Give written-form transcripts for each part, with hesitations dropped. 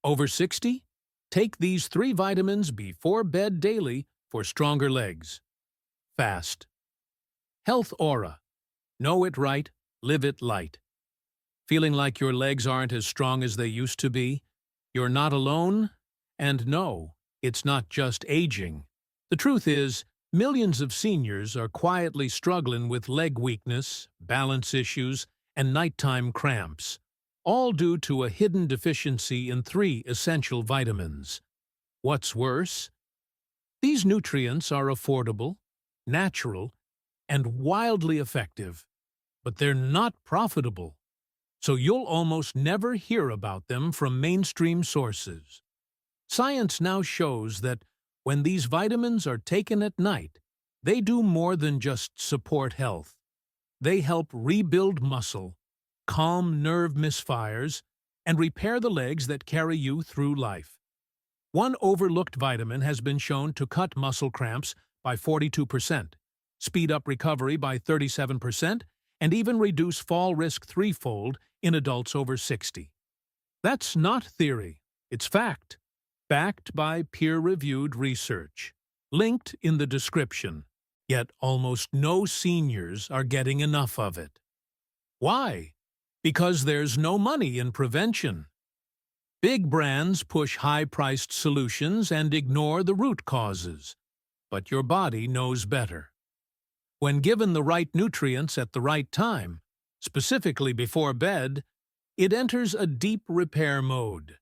Over 60? Take these 3 vitamins before bed daily for stronger legs. Fast. Health Aura. Know it right, live it light. Feeling like your legs aren't as strong as they used to be? You're not alone? And no, it's not just aging. The truth is, millions of seniors are quietly struggling with leg weakness, balance issues, and nighttime cramps, all due to a hidden deficiency in 3 essential vitamins. What's worse? These nutrients are affordable, natural, and wildly effective, but they're not profitable, so you'll almost never hear about them from mainstream sources. Science now shows that when these vitamins are taken at night, they do more than just support health. They help rebuild muscle, calm nerve misfires, and repair the legs that carry you through life. One overlooked vitamin has been shown to cut muscle cramps by 42%, speed up recovery by 37%, and even reduce fall risk threefold in adults over 60. That's not theory, it's fact, backed by peer-reviewed research, linked in the description. Yet almost no seniors are getting enough of it. Why? Because there's no money in prevention. Big brands push high-priced solutions and ignore the root causes. But your body knows better. When given the right nutrients at the right time, specifically before bed, it enters a deep repair mode.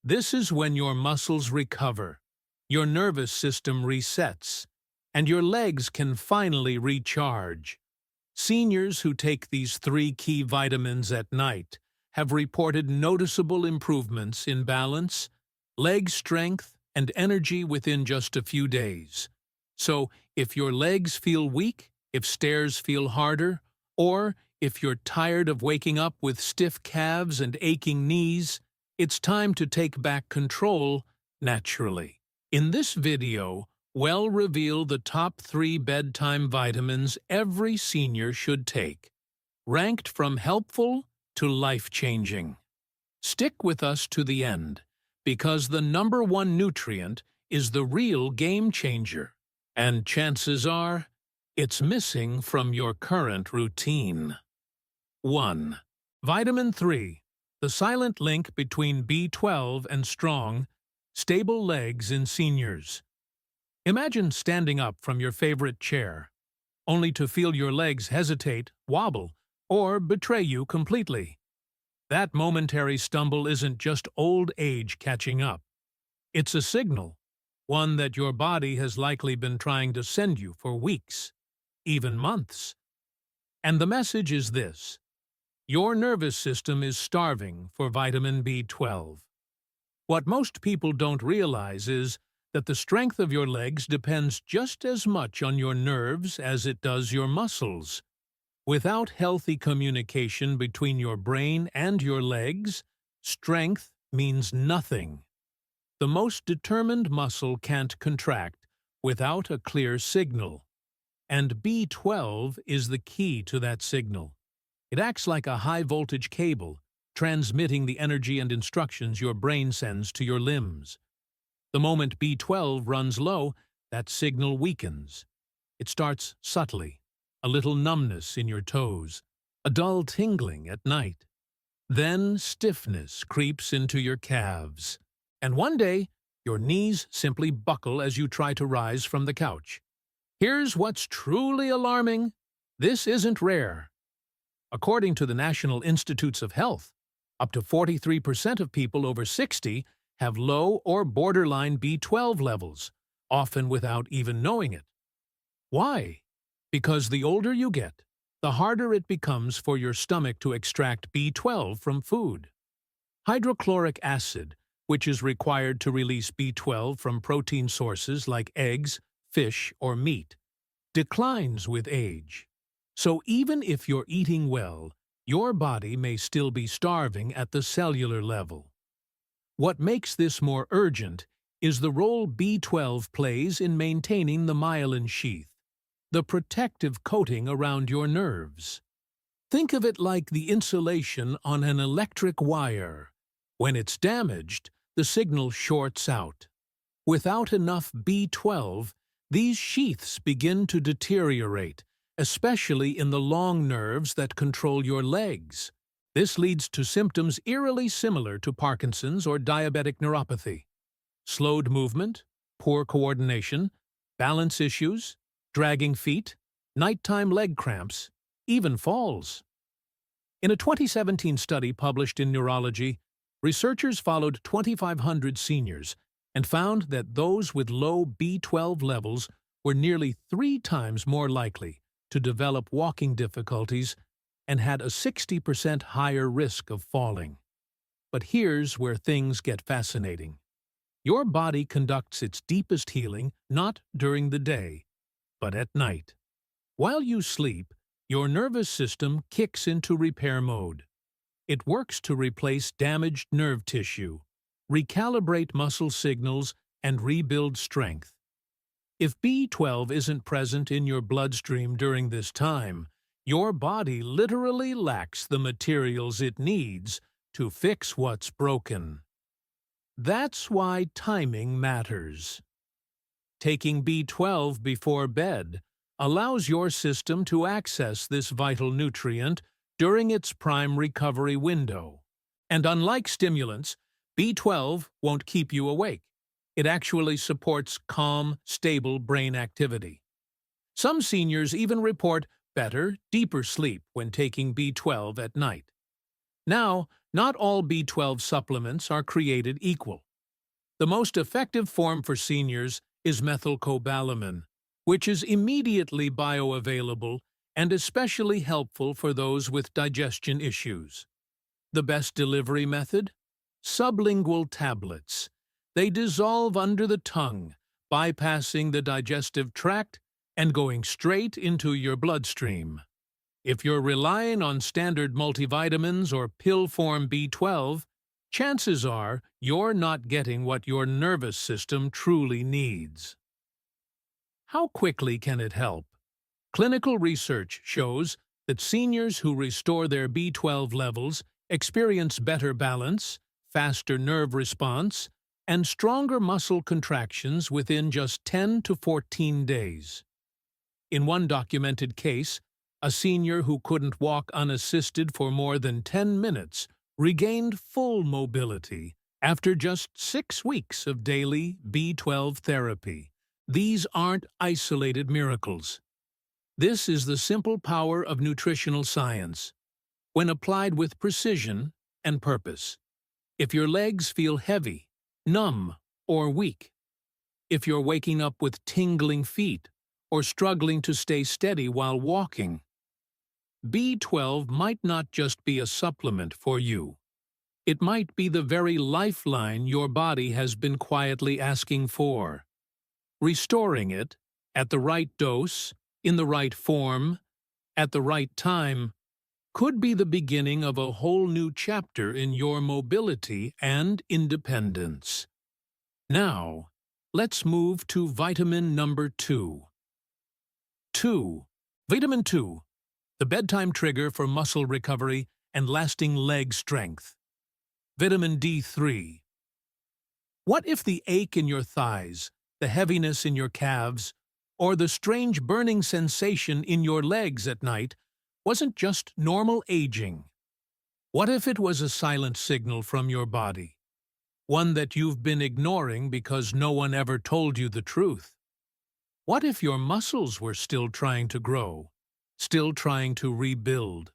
This is when your muscles recover, your nervous system resets, and your legs can finally recharge. Seniors who take these 3 key vitamins at night have reported noticeable improvements in balance, leg strength, and energy within just a few days. So, if your legs feel weak, if stairs feel harder, or if you're tired of waking up with stiff calves and aching knees, it's time to take back control naturally. In this video, we'll reveal the top 3 bedtime vitamins every senior should take, ranked from helpful to life-changing. Stick with us to the end, because the #1 nutrient is the real game-changer, and chances are, it's missing from your current routine. 1. Vitamin 3, the silent link between B12 and strong, stable legs in seniors. Imagine standing up from your favorite chair, only to feel your legs hesitate, wobble, or betray you completely. That momentary stumble isn't just old age catching up. It's a signal, one that your body has likely been trying to send you for weeks, even months. And the message is this: your nervous system is starving for vitamin B12. What most people don't realize is that the strength of your legs depends just as much on your nerves as it does your muscles. Without healthy communication between your brain and your legs, strength means nothing. The most determined muscle can't contract without a clear signal. And B12 is the key to that signal. It acts like a high-voltage cable, transmitting the energy and instructions your brain sends to your limbs. The moment B12 runs low, that signal weakens. It starts subtly, a little numbness in your toes, a dull tingling at night. Then stiffness creeps into your calves, and one day your knees simply buckle as you try to rise from the couch. Here's what's truly alarming. This isn't rare. According to the National Institutes of Health, up to 43% of people over 60 have low or borderline B12 levels, often without even knowing it. Why? Because the older you get, the harder it becomes for your stomach to extract B12 from food. Hydrochloric acid, which is required to release B12 from protein sources like eggs, fish, or meat, declines with age. So even if you're eating well, your body may still be starving at the cellular level. What makes this more urgent is the role B12 plays in maintaining the myelin sheath, the protective coating around your nerves. Think of it like the insulation on an electric wire. When it's damaged, the signal shorts out. Without enough B12, these sheaths begin to deteriorate, especially in the long nerves that control your legs. This leads to symptoms eerily similar to Parkinson's or diabetic neuropathy. Slowed movement, poor coordination, balance issues, dragging feet, nighttime leg cramps, even falls. In a 2017 study published in Neurology, researchers followed 2,500 seniors and found that those with low B12 levels were nearly 3 times more likely to develop walking difficulties and had a 60% higher risk of falling. But here's where things get fascinating. Your body conducts its deepest healing not during the day, but at night. While you sleep, your nervous system kicks into repair mode. It works to replace damaged nerve tissue, recalibrate muscle signals, and rebuild strength. If B12 isn't present in your bloodstream during this time, your body literally lacks the materials it needs to fix what's broken. That's why timing matters. Taking B12 before bed allows your system to access this vital nutrient during its prime recovery window. And unlike stimulants, B12 won't keep you awake. It actually supports calm, stable brain activity. Some seniors even report better, deeper sleep when taking B12 at night. Now, not all B12 supplements are created equal. The most effective form for seniors is methylcobalamin, which is immediately bioavailable and especially helpful for those with digestion issues. The best delivery method? Sublingual tablets. They dissolve under the tongue, bypassing the digestive tract and going straight into your bloodstream. If you're relying on standard multivitamins or pill form B12, chances are you're not getting what your nervous system truly needs. How quickly can it help? Clinical research shows that seniors who restore their B12 levels experience better balance, faster nerve response, and stronger muscle contractions within just 10 to 14 days. In one documented case, a senior who couldn't walk unassisted for more than 10 minutes regained full mobility after just 6 weeks of daily B12 therapy. These aren't isolated miracles. This is the simple power of nutritional science, when applied with precision and purpose. If your legs feel heavy, numb, or weak, if you're waking up with tingling feet or struggling to stay steady while walking, B12 might not just be a supplement for you. It might be the very lifeline your body has been quietly asking for. Restoring it, at the right dose, in the right form, at the right time, could be the beginning of a whole new chapter in your mobility and independence. Now, let's move to vitamin number 2. 2. Vitamin 2, the bedtime trigger for muscle recovery and lasting leg strength. Vitamin D3. What if the ache in your thighs, the heaviness in your calves, or the strange burning sensation in your legs at night wasn't just normal aging? What if it was a silent signal from your body, one that you've been ignoring because no one ever told you the truth? What if your muscles were still trying to grow, still trying to rebuild,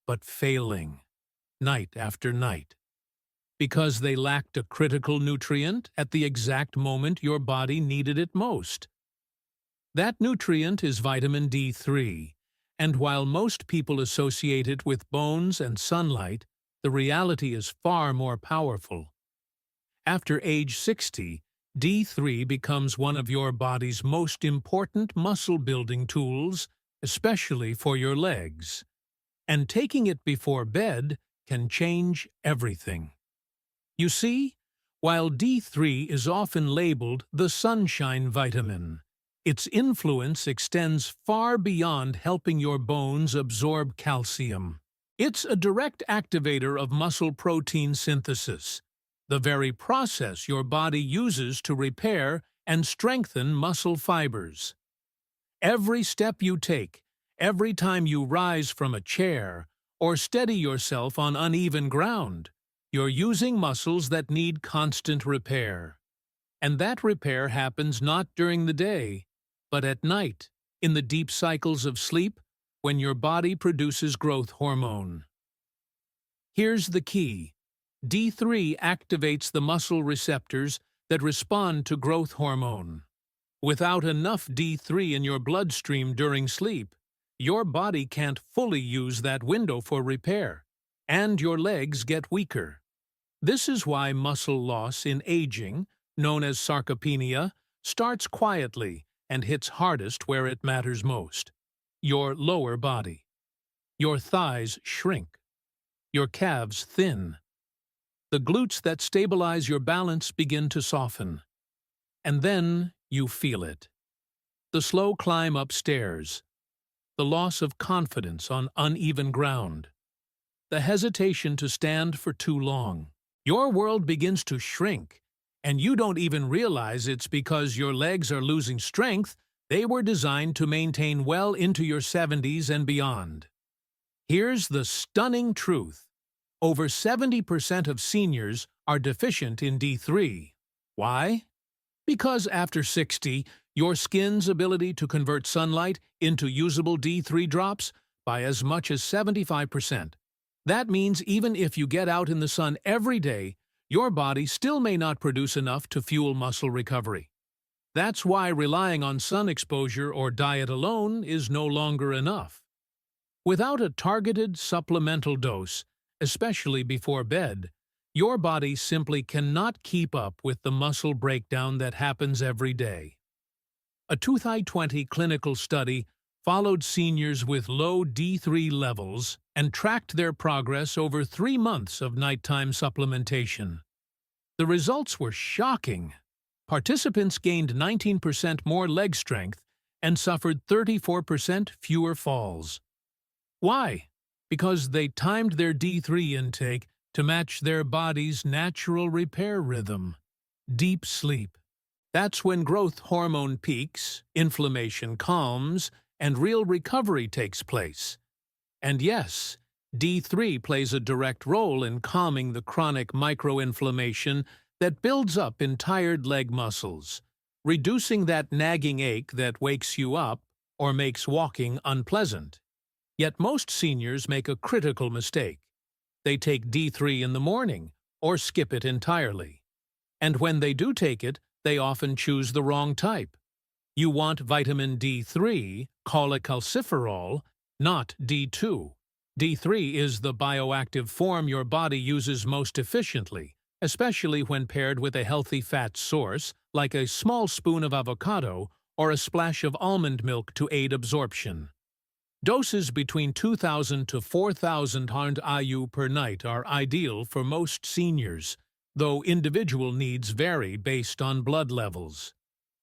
but failing, night after night, because they lacked a critical nutrient at the exact moment your body needed it most? That nutrient is vitamin D3, and while most people associate it with bones and sunlight, the reality is far more powerful. After age 60, D3 becomes one of your body's most important muscle-building tools, especially for your legs. And taking it before bed can change everything. You see, while D3 is often labeled the sunshine vitamin, its influence extends far beyond helping your bones absorb calcium. It's a direct activator of muscle protein synthesis, the very process your body uses to repair and strengthen muscle fibers. Every step you take, every time you rise from a chair, or steady yourself on uneven ground, you're using muscles that need constant repair. And that repair happens not during the day, but at night, in the deep cycles of sleep, when your body produces growth hormone. Here's the key. D3 activates the muscle receptors that respond to growth hormone. Without enough D3 in your bloodstream during sleep, your body can't fully use that window for repair, and your legs get weaker. This is why muscle loss in aging, known as sarcopenia, starts quietly and hits hardest where it matters most: your lower body. Your thighs shrink. Your calves thin. The glutes that stabilize your balance begin to soften. And then you feel it. The slow climb upstairs. The loss of confidence on uneven ground. The hesitation to stand for too long. Your world begins to shrink, and you don't even realize it's because your legs are losing strength. They were designed to maintain well into your 70s and beyond. Here's the stunning truth. Over 70% of seniors are deficient in D3. Why? Because after 60, your skin's ability to convert sunlight into usable D3 drops by as much as 75%. That means even if you get out in the sun every day, your body still may not produce enough to fuel muscle recovery. That's why relying on sun exposure or diet alone is no longer enough. Without a targeted supplemental dose, especially before bed, your body simply cannot keep up with the muscle breakdown that happens every day. A 2020 clinical study followed seniors with low D3 levels and tracked their progress over 3 months of nighttime supplementation. The results were shocking. Participants gained 19% more leg strength and suffered 34% fewer falls. Why? Because they timed their D3 intake to match their body's natural repair rhythm: deep sleep. That's when growth hormone peaks, inflammation calms, and real recovery takes place. And yes, D3 plays a direct role in calming the chronic microinflammation that builds up in tired leg muscles, reducing that nagging ache that wakes you up or makes walking unpleasant. Yet most seniors make a critical mistake. They take D3 in the morning or skip it entirely. And when they do take it, they often choose the wrong type. You want vitamin D3, cholecalciferol, not D2. D3 is the bioactive form your body uses most efficiently, especially when paired with a healthy fat source like a small spoon of avocado or a splash of almond milk to aid absorption. Doses between 2,000 to 4,000 IU per night are ideal for most seniors, though individual needs vary based on blood levels.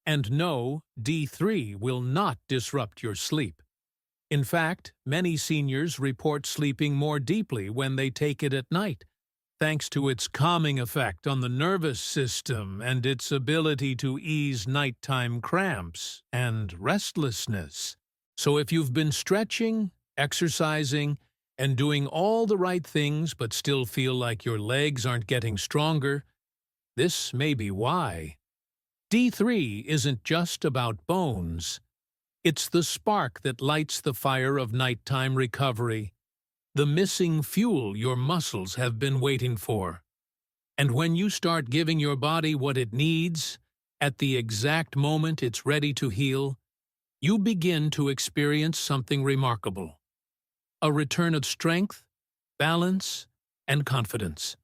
And no, D3 will not disrupt your sleep. In fact, many seniors report sleeping more deeply when they take it at night, thanks to its calming effect on the nervous system and its ability to ease nighttime cramps and restlessness. So if you've been stretching, exercising, and doing all the right things but still feel like your legs aren't getting stronger, this may be why. D3 isn't just about bones. It's the spark that lights the fire of nighttime recovery, the missing fuel your muscles have been waiting for. And when you start giving your body what it needs, at the exact moment it's ready to heal, you begin to experience something remarkable: a return of strength, balance, and confidence.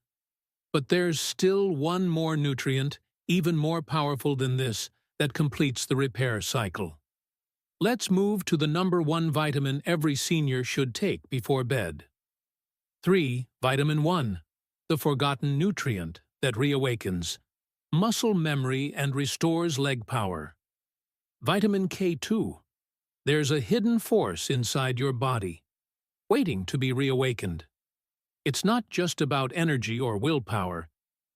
But there's still one more nutrient, even more powerful than this, that completes the repair cycle. Let's move to the number 1 vitamin every senior should take before bed. 3. Vitamin 1, the forgotten nutrient that reawakens muscle memory and restores leg power. Vitamin K2. There's a hidden force inside your body, waiting to be reawakened. It's not just about energy or willpower.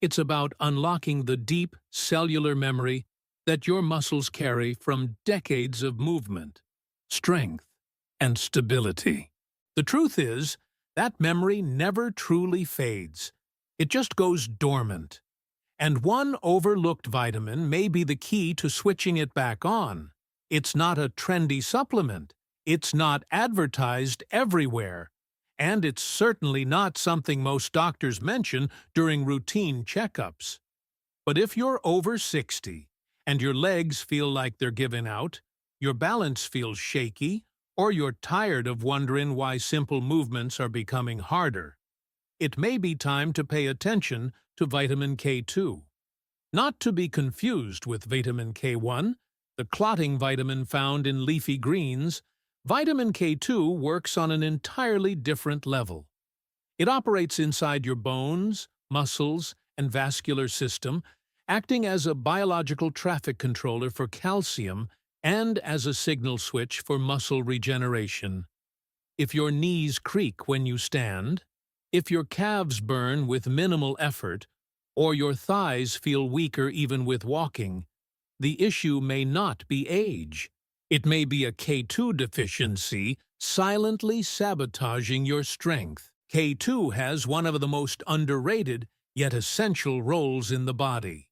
It's about unlocking the deep cellular memory that your muscles carry from decades of movement, strength, and stability. The truth is, that memory never truly fades. It just goes dormant. And one overlooked vitamin may be the key to switching it back on. It's not a trendy supplement. It's not advertised everywhere. And it's certainly not something most doctors mention during routine checkups. But if you're over 60 and your legs feel like they're giving out, your balance feels shaky, or you're tired of wondering why simple movements are becoming harder, it may be time to pay attention to vitamin K2. Not to be confused with vitamin K1, the clotting vitamin found in leafy greens. Vitamin K2 works on an entirely different level. It operates inside your bones, muscles, and vascular system, acting as a biological traffic controller for calcium and as a signal switch for muscle regeneration. If your knees creak when you stand, if your calves burn with minimal effort, or your thighs feel weaker even with walking, the issue may not be age. It may be a K2 deficiency silently sabotaging your strength. K2 has one of the most underrated yet essential roles in the body.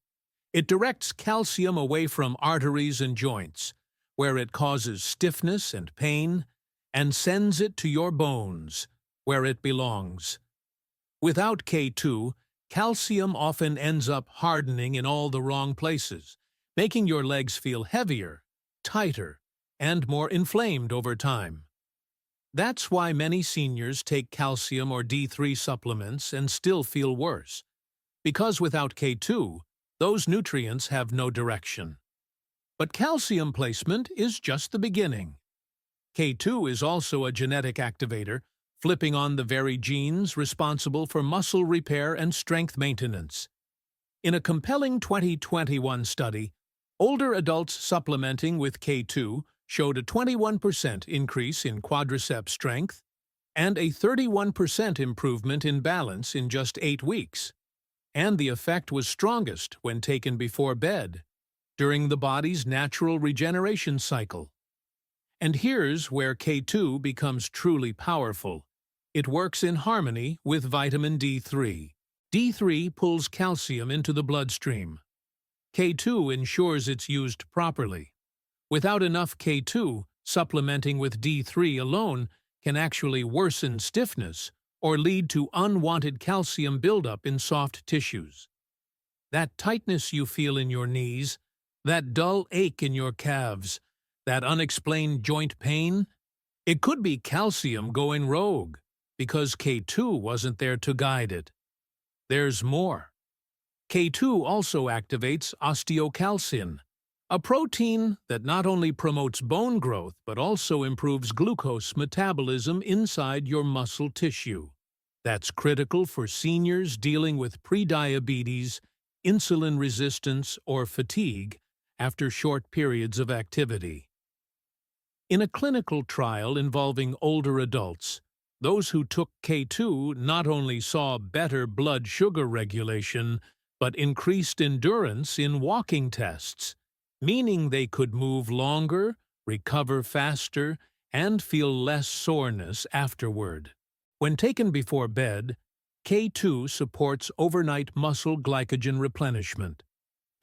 It directs calcium away from arteries and joints, where it causes stiffness and pain, and sends it to your bones, where it belongs. Without K2, calcium often ends up hardening in all the wrong places, making your legs feel heavier, tighter, and more inflamed over time. That's why many seniors take calcium or D3 supplements and still feel worse, because without K2, those nutrients have no direction. But calcium placement is just the beginning. K2 is also a genetic activator, flipping on the very genes responsible for muscle repair and strength maintenance. In a compelling 2021 study, older adults supplementing with K2 showed a 21% increase in quadricep strength and a 31% improvement in balance in just 8 weeks. And the effect was strongest when taken before bed, during the body's natural regeneration cycle. And here's where K2 becomes truly powerful. It works in harmony with vitamin D3. D3 pulls calcium into the bloodstream. K2 ensures it's used properly. Without enough K2, supplementing with D3 alone can actually worsen stiffness or lead to unwanted calcium buildup in soft tissues. That tightness you feel in your knees, that dull ache in your calves, that unexplained joint pain, it could be calcium going rogue because K2 wasn't there to guide it. There's more. K2 also activates osteocalcin, a protein that not only promotes bone growth but also improves glucose metabolism inside your muscle tissue. That's critical for seniors dealing with prediabetes, insulin resistance, or fatigue after short periods of activity. In a clinical trial involving older adults, those who took K2 not only saw better blood sugar regulation, but increased endurance in walking tests, meaning they could move longer, recover faster, and feel less soreness afterward. When taken before bed, K2 supports overnight muscle glycogen replenishment,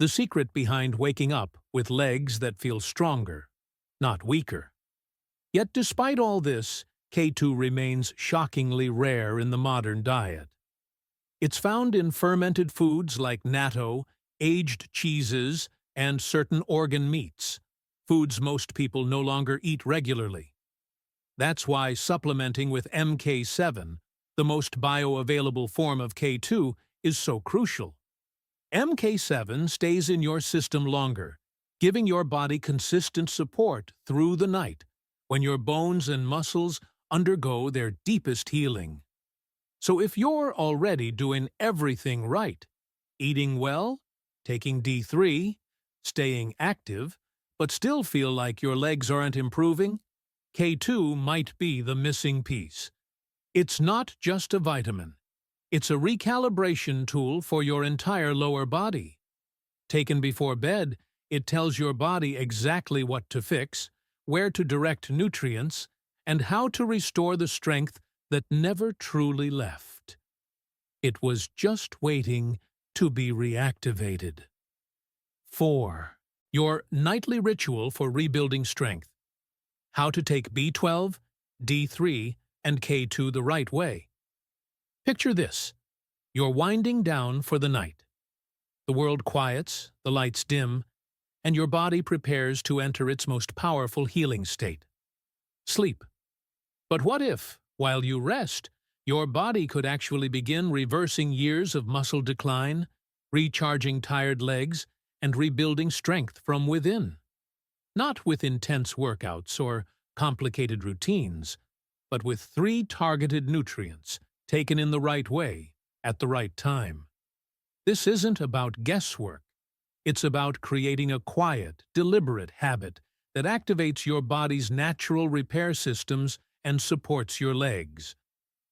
the secret behind waking up with legs that feel stronger, not weaker. Yet despite all this, K2 remains shockingly rare in the modern diet. It's found in fermented foods like natto, aged cheeses, and certain organ meats, foods most people no longer eat regularly. That's why supplementing with MK7, the most bioavailable form of K2, is so crucial. MK7 stays in your system longer, giving your body consistent support through the night when your bones and muscles undergo their deepest healing. So if you're already doing everything right, eating well, taking D3, staying active, but still feel like your legs aren't improving, K2 might be the missing piece. It's not just a vitamin. It's a recalibration tool for your entire lower body. Taken before bed, it tells your body exactly what to fix, where to direct nutrients, and how to restore the strength that never truly left. It was just waiting to be reactivated. 4. Your nightly ritual for rebuilding strength. How to take B12, D3, and K2 the right way. Picture this. You're winding down for the night. The world quiets, the lights dim, and your body prepares to enter its most powerful healing state. Sleep. But what if, while you rest, your body could actually begin reversing years of muscle decline, recharging tired legs, and rebuilding strength from within? Not with intense workouts or complicated routines, but with 3 targeted nutrients taken in the right way, at the right time. This isn't about guesswork. It's about creating a quiet, deliberate habit that activates your body's natural repair systems and supports your legs,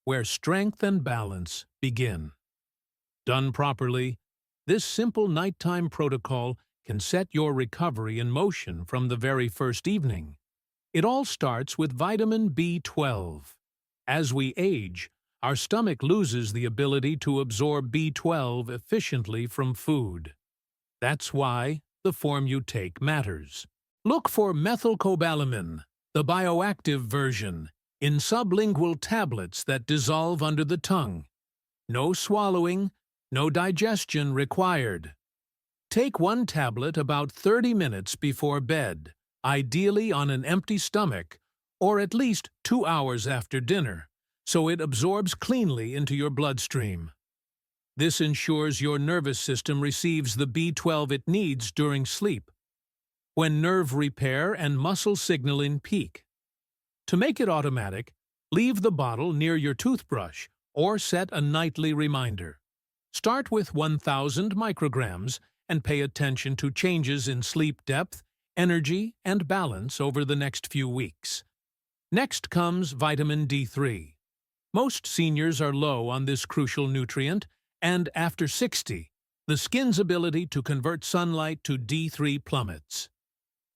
where strength and balance begin. Done properly, this simple nighttime protocol can set your recovery in motion from the very first evening. It all starts with vitamin B12. As we age, our stomach loses the ability to absorb B12 efficiently from food. That's why the form you take matters. Look for methylcobalamin, the bioactive version, in sublingual tablets that dissolve under the tongue. No swallowing, no digestion required. Take 1 tablet about 30 minutes before bed, ideally on an empty stomach, or at least 2 hours after dinner, so it absorbs cleanly into your bloodstream. This ensures your nervous system receives the B12 it needs during sleep, when nerve repair and muscle signaling peak. To make it automatic, leave the bottle near your toothbrush or set a nightly reminder. Start with 1,000 micrograms and pay attention to changes in sleep depth, energy, and balance over the next few weeks. Next comes vitamin D3. Most seniors are low on this crucial nutrient, and after 60, the skin's ability to convert sunlight to D3 plummets.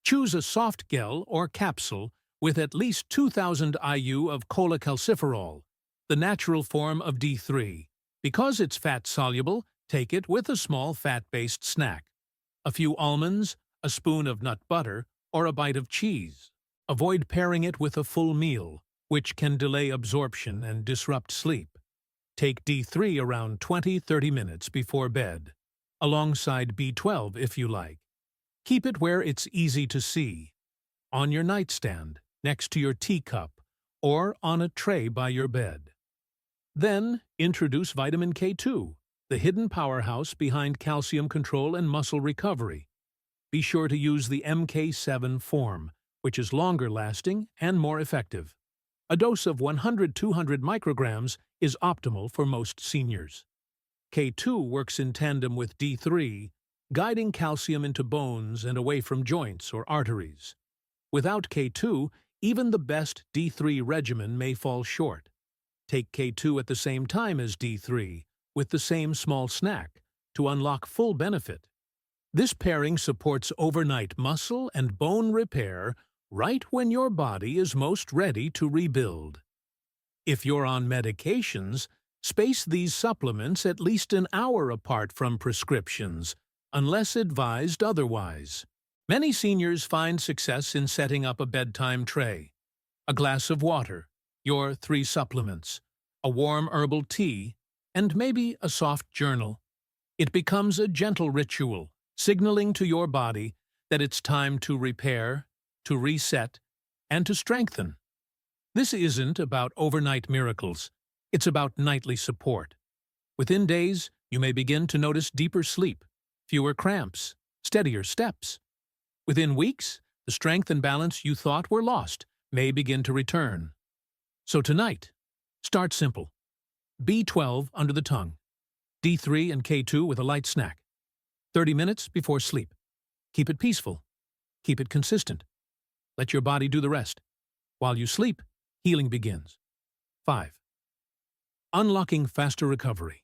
Choose a soft gel or capsule with at least 2,000 IU of cholecalciferol, the natural form of D3. Because it's fat-soluble, take it with a small fat-based snack. A few almonds, a spoon of nut butter, or a bite of cheese. Avoid pairing it with a full meal, which can delay absorption and disrupt sleep. Take D3 around 20-30 minutes before bed, alongside B12 if you like. Keep it where it's easy to see, on your nightstand, next to your teacup, or on a tray by your bed. Then, introduce vitamin K2, the hidden powerhouse behind calcium control and muscle recovery. Be sure to use the MK7 form, which is longer-lasting and more effective. A dose of 100-200 micrograms is optimal for most seniors. K2 works in tandem with D3, guiding calcium into bones and away from joints or arteries. Without K2, even the best D3 regimen may fall short. Take K2 at the same time as D3, with the same small snack, to unlock full benefit. This pairing supports overnight muscle and bone repair right when your body is most ready to rebuild. If you're on medications, space these supplements at least an hour apart from prescriptions, unless advised otherwise. Many seniors find success in setting up a bedtime tray, a glass of water, your 3 supplements, a warm herbal tea, and maybe a soft journal. It becomes a gentle ritual, signaling to your body that it's time to repair, to reset, and to strengthen. This isn't about overnight miracles. It's about nightly support. Within days, you may begin to notice deeper sleep, fewer cramps, steadier steps. Within weeks, the strength and balance you thought were lost may begin to return. So tonight, start simple. B12 under the tongue, D3 and K2 with a light snack. 30 minutes before sleep. Keep it peaceful. Keep it consistent. Let your body do the rest. While you sleep, healing begins. 5. Unlocking faster recovery.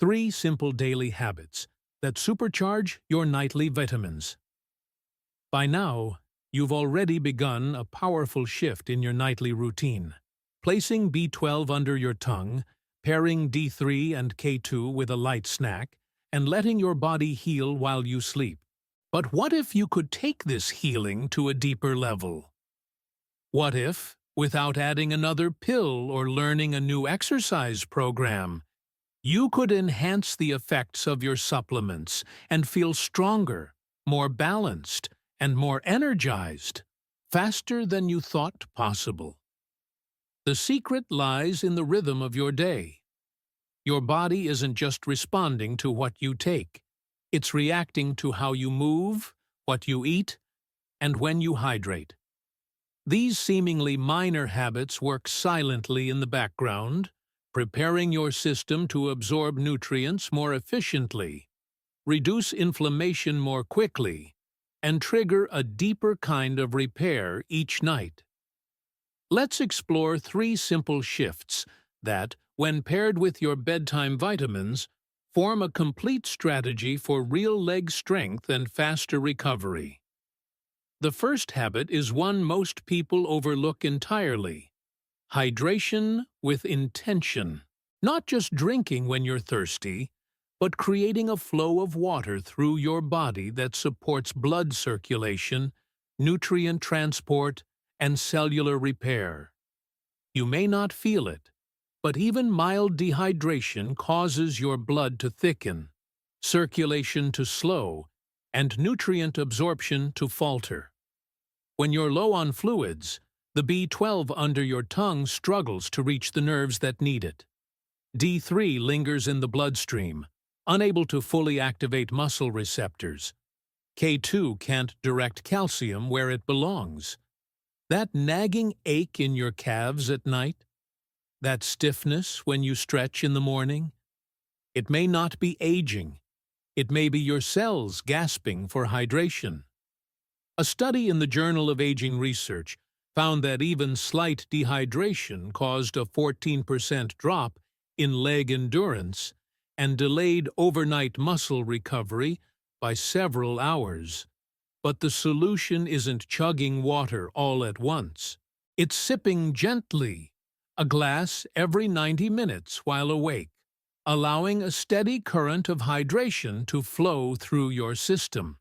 3 simple daily habits that supercharge your nightly vitamins. By now, you've already begun a powerful shift in your nightly routine. Placing B12 under your tongue, pairing D3 and K2 with a light snack, and letting your body heal while you sleep. But what if you could take this healing to a deeper level? What if, without adding another pill or learning a new exercise program, you could enhance the effects of your supplements and feel stronger, more balanced, and more energized, faster than you thought possible? The secret lies in the rhythm of your day. Your body isn't just responding to what you take. It's reacting to how you move, what you eat, and when you hydrate. These seemingly minor habits work silently in the background, preparing your system to absorb nutrients more efficiently, reduce inflammation more quickly, and trigger a deeper kind of repair each night. Let's explore 3 simple shifts that, when paired with your bedtime vitamins, form a complete strategy for real leg strength and faster recovery. The first habit is one most people overlook entirely: hydration with intention. Not just drinking when you're thirsty, but creating a flow of water through your body that supports blood circulation, nutrient transport, and cellular repair. You may not feel it, but even mild dehydration causes your blood to thicken, circulation to slow, and nutrient absorption to falter. When you're low on fluids, the B12 under your tongue struggles to reach the nerves that need it. D3 lingers in the bloodstream, unable to fully activate muscle receptors. K2 can't direct calcium where it belongs. That nagging ache in your calves at night? That stiffness when you stretch in the morning? It may not be aging. It may be your cells gasping for hydration. A study in the Journal of Aging Research found that even slight dehydration caused a 14% drop in leg endurance and delayed overnight muscle recovery by several hours. But the solution isn't chugging water all at once. It's sipping gently, a glass every 90 minutes while awake, allowing a steady current of hydration to flow through your system.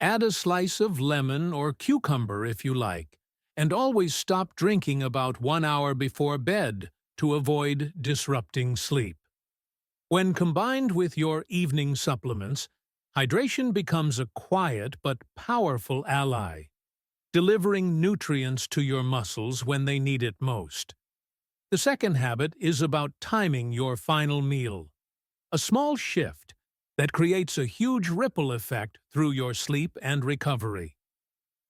Add a slice of lemon or cucumber if you like, and always stop drinking about 1 hour before bed to avoid disrupting sleep. When combined with your evening supplements, hydration becomes a quiet but powerful ally, delivering nutrients to your muscles when they need it most. The second habit is about timing your final meal. A small shift that creates a huge ripple effect through your sleep and recovery.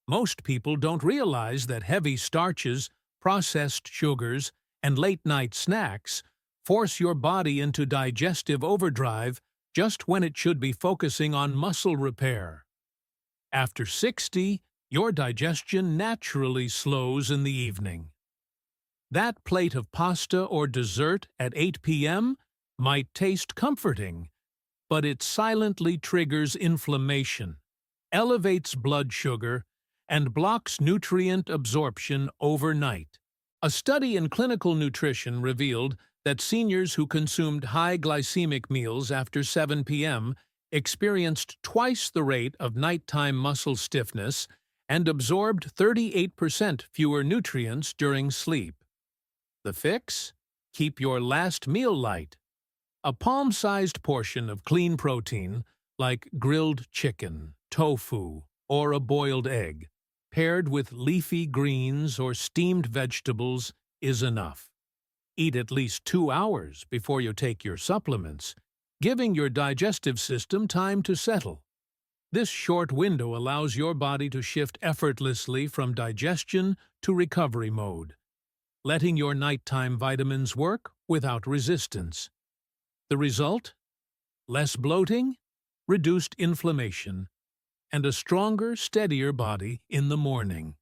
Most people don't realize that heavy starches, processed sugars, and late-night snacks force your body into digestive overdrive just when it should be focusing on muscle repair. After 60, your digestion naturally slows in the evening. That plate of pasta or dessert at 8 p.m. might taste comforting, but it silently triggers inflammation, elevates blood sugar, and blocks nutrient absorption overnight. A study in clinical nutrition revealed that seniors who consumed high glycemic meals after 7 p.m. experienced twice the rate of nighttime muscle stiffness and absorbed 38% fewer nutrients during sleep. The fix? Keep your last meal light. A palm-sized portion of clean protein, like grilled chicken, tofu, or a boiled egg, paired with leafy greens or steamed vegetables, is enough. Eat at least 2 hours before you take your supplements, giving your digestive system time to settle. This short window allows your body to shift effortlessly from digestion to recovery mode, letting your nighttime vitamins work without resistance. The result? Less bloating, reduced inflammation, and a stronger, steadier body in the morning.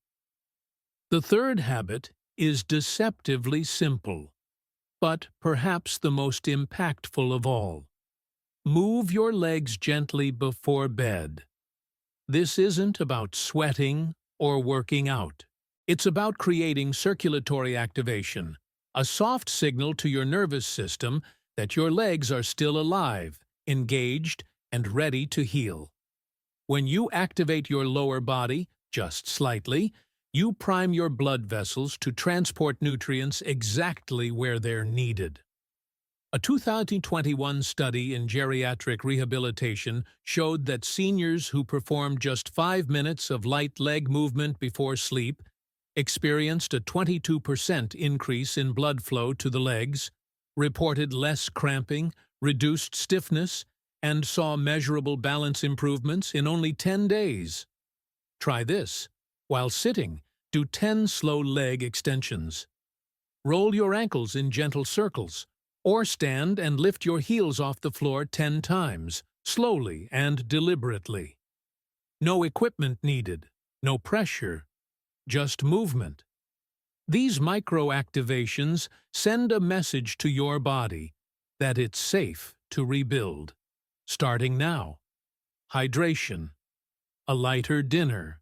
The third habit is deceptively simple: But perhaps the most impactful of all, move your legs gently before bed. This isn't about sweating or working out. It's about creating circulatory activation, a soft signal to your nervous system that your legs are still alive, engaged, and ready to heal. When you activate your lower body, just slightly, you prime your blood vessels to transport nutrients exactly where they're needed. A 2021 study in geriatric rehabilitation showed that seniors who performed just 5 minutes of light leg movement before sleep experienced a 22% increase in blood flow to the legs, reported less cramping, reduced stiffness, and saw measurable balance improvements in only 10 days. Try this. While sitting, do 10 slow leg extensions. Roll your ankles in gentle circles, or stand and lift your heels off the floor 10 times, slowly and deliberately. No equipment needed, no pressure, just movement. These micro-activations send a message to your body that it's safe to rebuild. Starting now. Hydration, a lighter dinner,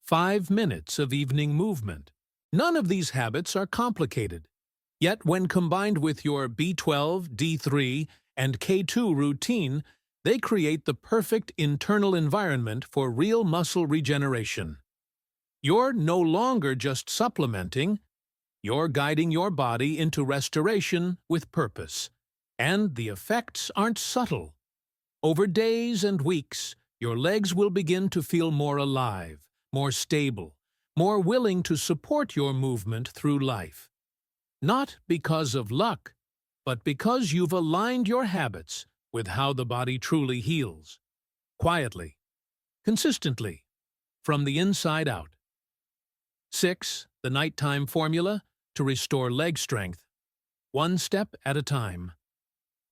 5 minutes of evening movement. None of these habits are complicated. Yet when combined with your B12, D3, and K2 routine, they create the perfect internal environment for real muscle regeneration. You're no longer just supplementing, you're guiding your body into restoration with purpose. And the effects aren't subtle. Over days and weeks, your legs will begin to feel more alive, more stable, more willing to support your movement through life. Not because of luck, but because you've aligned your habits with how the body truly heals. Quietly, consistently, from the inside out. 6. The nighttime formula to restore leg strength. One step at a time.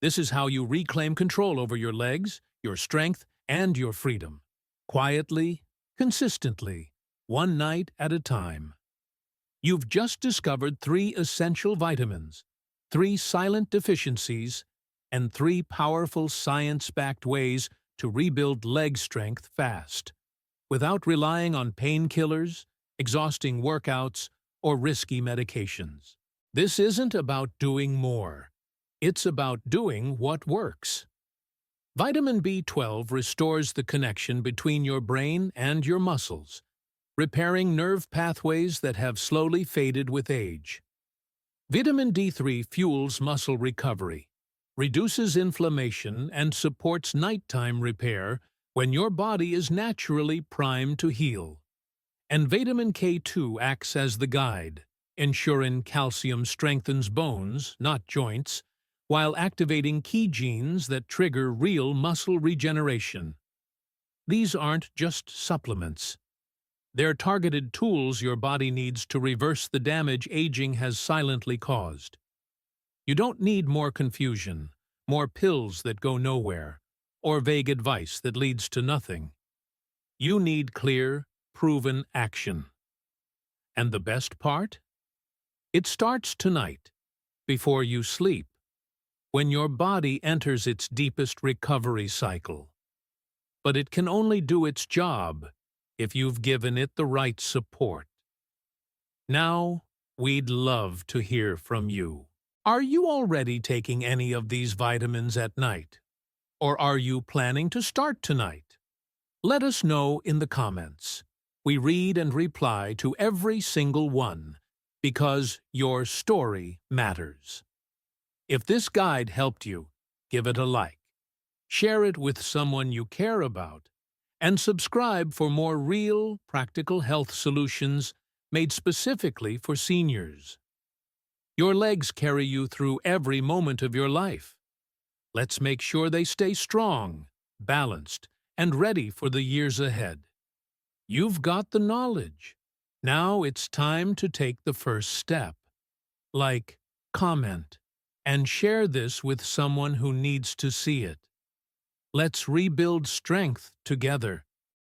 This is how you reclaim control over your legs, your strength, and your freedom. Quietly, consistently, one night at a time. You've just discovered 3 essential vitamins, 3 silent deficiencies, and 3 powerful science-backed ways to rebuild leg strength fast, without relying on painkillers, exhausting workouts, or risky medications. This isn't about doing more. It's about doing what works. Vitamin B12 restores the connection between your brain and your muscles, repairing nerve pathways that have slowly faded with age. Vitamin D3 fuels muscle recovery, reduces inflammation, and supports nighttime repair when your body is naturally primed to heal. And vitamin K2 acts as the guide, ensuring calcium strengthens bones, not joints, while activating key genes that trigger real muscle regeneration. These aren't just supplements. They're targeted tools your body needs to reverse the damage aging has silently caused. You don't need more confusion, more pills that go nowhere, or vague advice that leads to nothing. You need clear, proven action. And the best part? It starts tonight, before you sleep, when your body enters its deepest recovery cycle. But it can only do its job if you've given it the right support. Now, we'd love to hear from you. Are you already taking any of these vitamins at night? Or are you planning to start tonight? Let us know in the comments. We read and reply to every single one, because your story matters. If this guide helped you, give it a like, share it with someone you care about, and subscribe for more real, practical health solutions made specifically for seniors. Your legs carry you through every moment of your life. Let's make sure they stay strong, balanced, and ready for the years ahead. You've got the knowledge. Now it's time to take the first step. Like, comment, and share this with someone who needs to see it. Let's rebuild strength together.